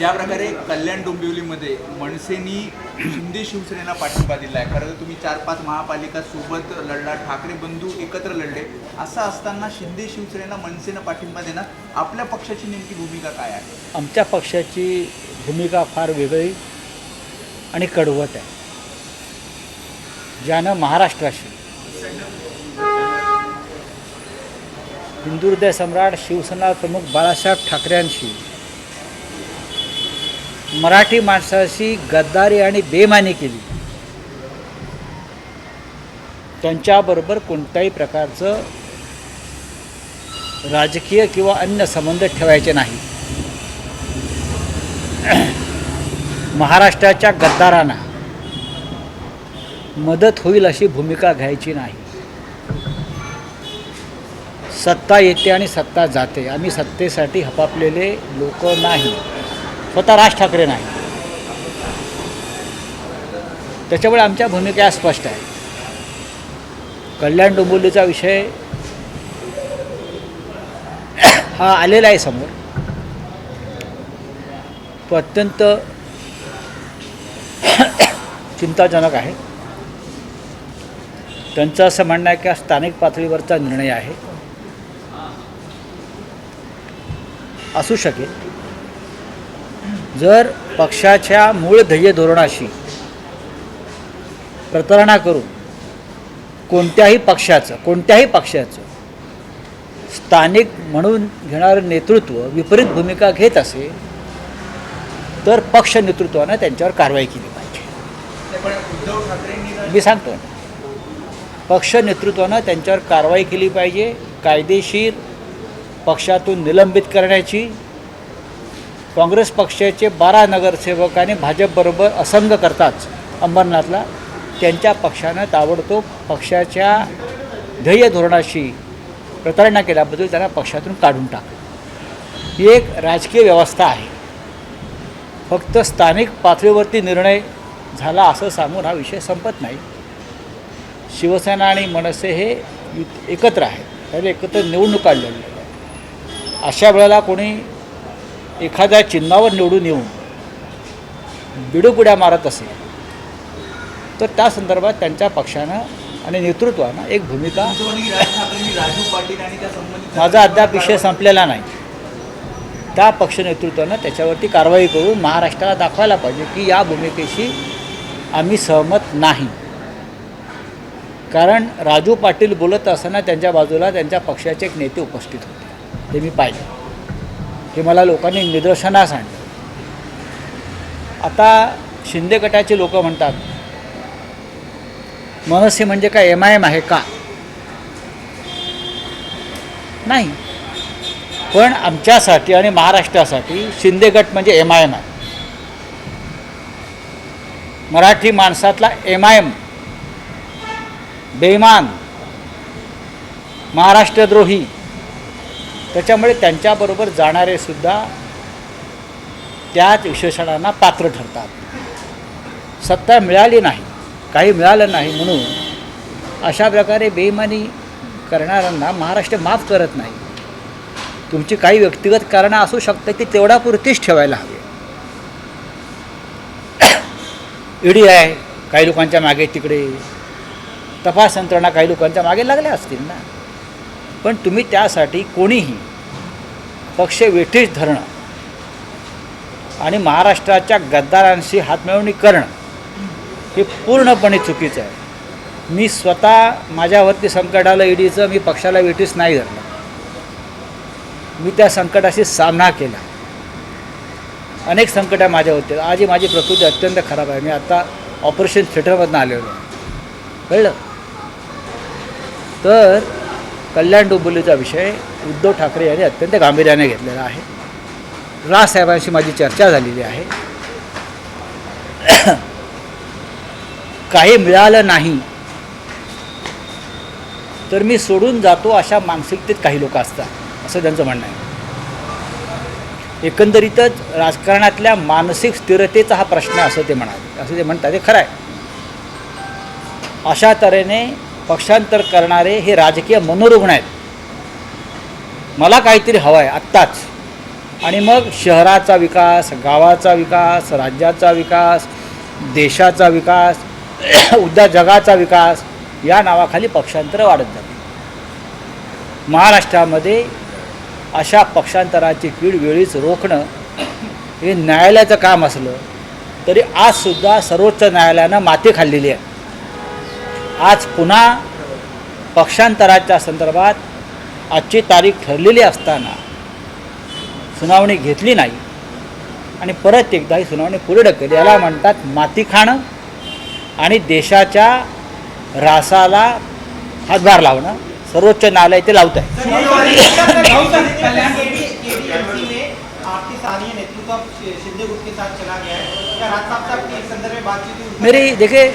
ज्या प्रकारे कल्याण डोंबिवलीमध्ये मनसेनी शिंदे शिवसेनेला पाठिंबा दिला आहे, खरं तर तुम्ही 4-5 महापालिका सोबत लढला, ठाकरे बंधू एकत्र लढले, असं असताना शिंदे शिवसेनेला मनसेनं पाठिंबा देणार, आपल्या पक्षाची नेमकी भूमिका काय आहे? आमच्या पक्षाची भूमिका फार वेगळी आणि कडवट आहे, ज्यानं महाराष्ट्राशी हिंदू हृदय सम्राट शिवसेना प्रमुख बाळासाहेब ठाकरेंशी मराठी माणसाशी गद्दारी आणि बेईमानी केली, त्यांच्याबरोबर कोणत्याही प्रकारचं राजकीय किंवा अन्य संबंध ठेवायचे नाही. महाराष्ट्राच्या गद्दारांना मदत होईल अशी भूमिका घ्यायची नाही. सत्ता येते आणि सत्ता जाते. आम्ही सत्तेसाठी हपापलेले लोक नाही, स्वतः राज ठाकरे नाही. त्याच्यामुळे आमच्या भूमिका स्पष्ट आहे. कल्याण डोंबिवलीचा विषय हा आलेला आहे समोर. तो अत्यंत चिंताजनक आहे. त्यांचं असं म्हणणं आहे की हा स्थानिक पातळीवरचा निर्णय आहे. असू शकेल. जर पक्षाच्या मूळ ध्येय धोरणाशी प्रतारणा करून कोणत्याही पक्षाचं स्थानिक म्हणून घेणारं नेतृत्व विपरीत भूमिका घेत असेल तर पक्ष नेतृत्वानं त्यांच्यावर कारवाई केली पाहिजे. मी सांगतो ना, पक्ष नेतृत्वानं त्यांच्यावर कारवाई केली पाहिजे. कायदेशीर पक्षातून निलंबित करण्याची. काँग्रेस पक्षाचे 12 नगरसेवकांनी भाजपबरोबर असंग करताच अंबरनाथला त्यांच्या पक्षानं ताबडतोब पक्षाच्या ध्येय धोरणाशी प्रतारणा केल्याबद्दल त्यांना पक्षातून काढून टाकलं. ही एक राजकीय व्यवस्था आहे. फक्त स्थानिक पातळीवरती निर्णय झाला असं सांगून हा विषय संपत नाही. शिवसेना आणि मनसे हे एकत्र आहेत, त्याने एकत्र निवडणूक काढलेली आहे. अशा वेळेला कोणी एखाद्या चिन्हावर निवडून येऊन बिडूपुड्या मारत असेल तर त्या संदर्भात त्यांच्या पक्षानं आणि नेतृत्वानं एक भूमिका. माझा अद्याप विषय संपलेला नाही. त्या पक्ष नेतृत्वानं त्याच्यावरती कारवाई करून महाराष्ट्राला दाखवायला पाहिजे की या भूमिकेशी आम्ही सहमत नाही. कारण राजू पाटील बोलत असताना त्यांच्या बाजूला त्यांच्या पक्षाचे एक नेते उपस्थित होते. ते मी पाहिलं, हे मला लोकांनी निदर्शनास आणलं. आता शिंदे गटाचे लोक म्हणतात मनसे म्हणजे काय MIM आहे का? नाही. पण आमच्यासाठी आणि महाराष्ट्रासाठी शिंदे गट म्हणजे MIM आहे. मराठी माणसातला MIM, बेईमान, महाराष्ट्रद्रोही. त्याच्यामुळे त्यांच्याबरोबर जाणारे सुद्धा त्याच विशेषणांना पात्र ठरतात. सत्ता मिळाली नाही, काही मिळालं नाही म्हणून अशा प्रकारे बेईमानी करणाऱ्यांना महाराष्ट्र माफ करत नाही. तुमची काही व्यक्तिगत कारणं असू शकतात की तेवढ्यापुरतीच ठेवायला हवी. ईडी आहे काही लोकांच्या मागे, तिकडे तपास यंत्रणा काही लोकांच्या मागे लागल्या असतील ना. पण तुम्ही त्यासाठी कोणीही पक्ष वेठीस धरणं आणि महाराष्ट्राच्या गद्दारांशी हातमिळवणी करणं हे पूर्णपणे चुकीचं आहे. मी स्वतः माझ्यावरती संकट आलं ईडीचं, मी पक्षाला वेठीस नाही धरलं. मी त्या संकटाशी सामना केला. अनेक संकटं माझ्यावरती. आजही माझी प्रकृती अत्यंत खराब आहे. मी आता ऑपरेशन थिएटरमधून आलेलो आहे, कळलं. तर कल्याण डोंबिवलीचा विषय उद्धव ठाकरे यांनी अत्यंत गांभीर्याने घेतलेला आहे. राजसाहेबांशी माझी चर्चा झालेली आहे. काही मिळालं नाही तर मी सोडून जातो अशा मानसिकतेत काही लोक असतात, असं त्यांचं म्हणणं आहे. एकंदरीतच राजकारणातल्या मानसिक स्थिरतेचा हा प्रश्न आहे असं ते म्हणाले, असं ते म्हणतात. ते खरं आहे. अशा तऱ्हेने पक्षांतर करणारे हे राजकीय मनोरुग्ण आहेत. मला काहीतरी हवं आहे आत्ताच, आणि मग शहराचा विकास, गावाचा विकास, राज्याचा विकास, देशाचा विकास, उद्या जगाचा विकास या नावाखाली पक्षांतरं वाढत जाते. महाराष्ट्रामध्ये अशा पक्षांतराची कीड वेळीच रोखणं हे न्यायालयाचं काम असलं तरी आजसुद्धा सर्वोच्च न्यायालयानं माती खाल्लेली आहे. आज पुन्हा पक्षांतराच्या संदर्भात आजची तारीख ठरलेली असताना सुनावणी घेतली नाही आणि परत एकदा ही सुनावणी पुढे ढकलली. याला म्हणतात माती खाणं आणि देशाच्या रासाला हातभार लावणं. सर्वोच्च न्यायालय ते लावत आहे. मेरी देखिए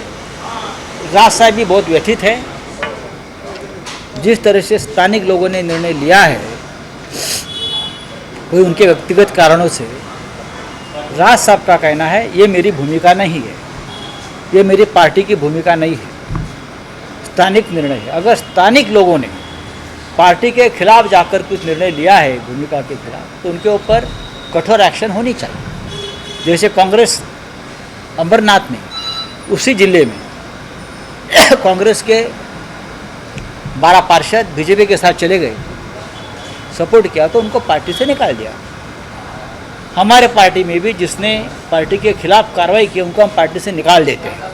राज साहब भी बहुत व्यथित है. जिस तरह से स्थानिक लोगों ने निर्णय लिया है कोई उनके व्यक्तिगत कारणों से, राज साहब का कहना है ये मेरी भूमिका नहीं है, ये मेरी पार्टी की भूमिका नहीं है, स्थानिक निर्णय है. अगर स्थानिक लोगों ने पार्टी के खिलाफ जाकर कुछ निर्णय लिया है भूमिका के खिलाफ तो उनके ऊपर कठोर एक्शन होनी चाहिए. जैसे कांग्रेस अंबरनाथ में उसी जिले में कांग्रेस के 12 पार्षद बीजेपी के साथ चले गए, सपोर्ट किया तो उनको पार्टी से निकाल दिया. हमारे पार्टी में भी जिसने पार्टी के खिलाफ कार्रवाई की उनको हम पार्टी से निकाल देते हैं.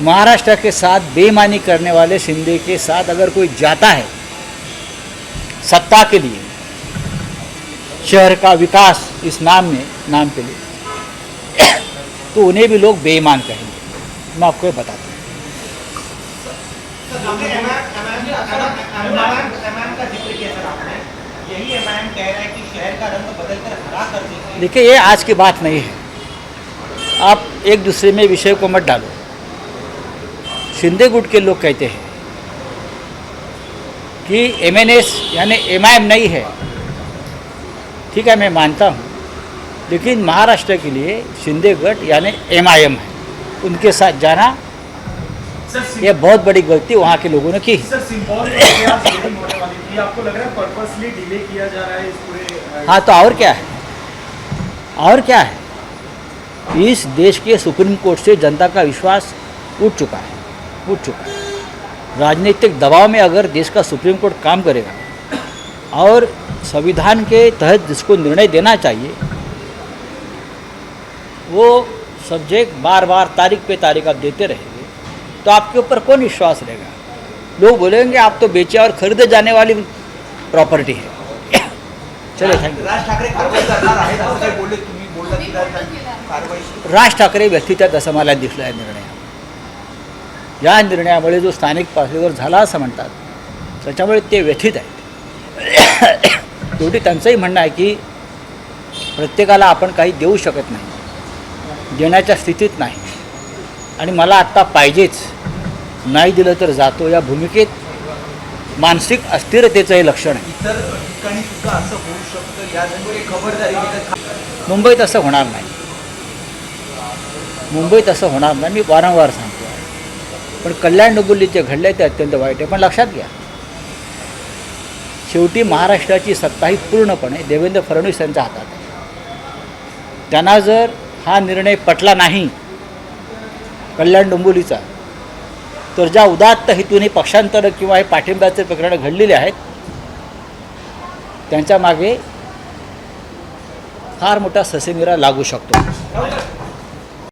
महाराष्ट्र के साथ बेईमानी करने वाले शिंदे के साथ अगर कोई जाता है सत्ता के लिए, शहर का विकास इस नाम के लिए, तो उन्हें भी लोग बेईमान कहेंगे. मैं आपको ये बताता हूँ. देखिए ये आज की बात नहीं है. आप एक दूसरे में विषय को मत डालो. शिंदे गुट के लोग कहते हैं कि MNS यानी MIM नहीं है. ठीक है, मैं मानता हूँ, लेकिन महाराष्ट्र के लिए शिंदे गट यानी MIM है. उनके साथ जाना ये बहुत बड़ी गलती वहाँ के लोगों ने की. सर सिंबल होने वाली थी, आपको लग रहा है पर्पसली डिले किया जा रहा है इस पूरे? हाँ, तो और क्या है, और क्या है. इस देश के सुप्रीम कोर्ट से जनता का विश्वास उठ चुका है. राजनीतिक दबाव में अगर देश का सुप्रीम कोर्ट काम करेगा और संविधान के तहत जिसको निर्णय देना चाहिए वो सब्जेक्ट बार बार तारीख पे तारीख आप देते रहेंगे तो आपके ऊपर कौन विश्वास रहेगा. लोग बोलेंगे आप तो बेचे और खरीदे जाने वाली प्रॉपर्टी है. चलो, थँक्यू. राज ठाकरे कारवाई करणार आहेत असं काही बोलले तुम्ही, बोलला की कारवाई राज ठाकरे व्यथितात असं मला दिसलं आहे निर्णय. या निर्णयामुळे जो स्थानिक पातळीवर झाला असं म्हणतात त्याच्यामुळे ते व्यथित आहेत. शेवटी त्यांचंही म्हणणं आहे की प्रत्येकाला आपण काही देऊ शकत नाही, देण्याच्या स्थितीत नाही आणि मला आत्ता पाहिजेच, नाही दिलं तर जातो, या भूमिकेत मानसिक अस्थिरतेचं हे लक्षण आहे. इतर ठिकाणी सुद्धा असं होऊ शकतं, यासाठी खबरदारी घेतात. मुंबईत असं होणार नाही. मुंबईत असं होणार नाही, मी वारंवार सांगतो. पण कल्याण डोंबिवलीत जे घडलं आहे ते अत्यंत वाईट आहे. पण लक्षात घ्या, शेवटी महाराष्ट्राची सत्ता ही पूर्णपणे देवेंद्र फडणवीस यांच्या हातात आहे. त्यांना जर हा निर्णय पटला नाही कल्याण डोंबिवलीचा, तर ज्या उदात्त हेतूने पक्षांतर किंवा हे पाठिंब्याचे प्रकरणं घडलेली आहेत त्यांच्या मागे फार मोठा ससेमिरा लागू शकतो.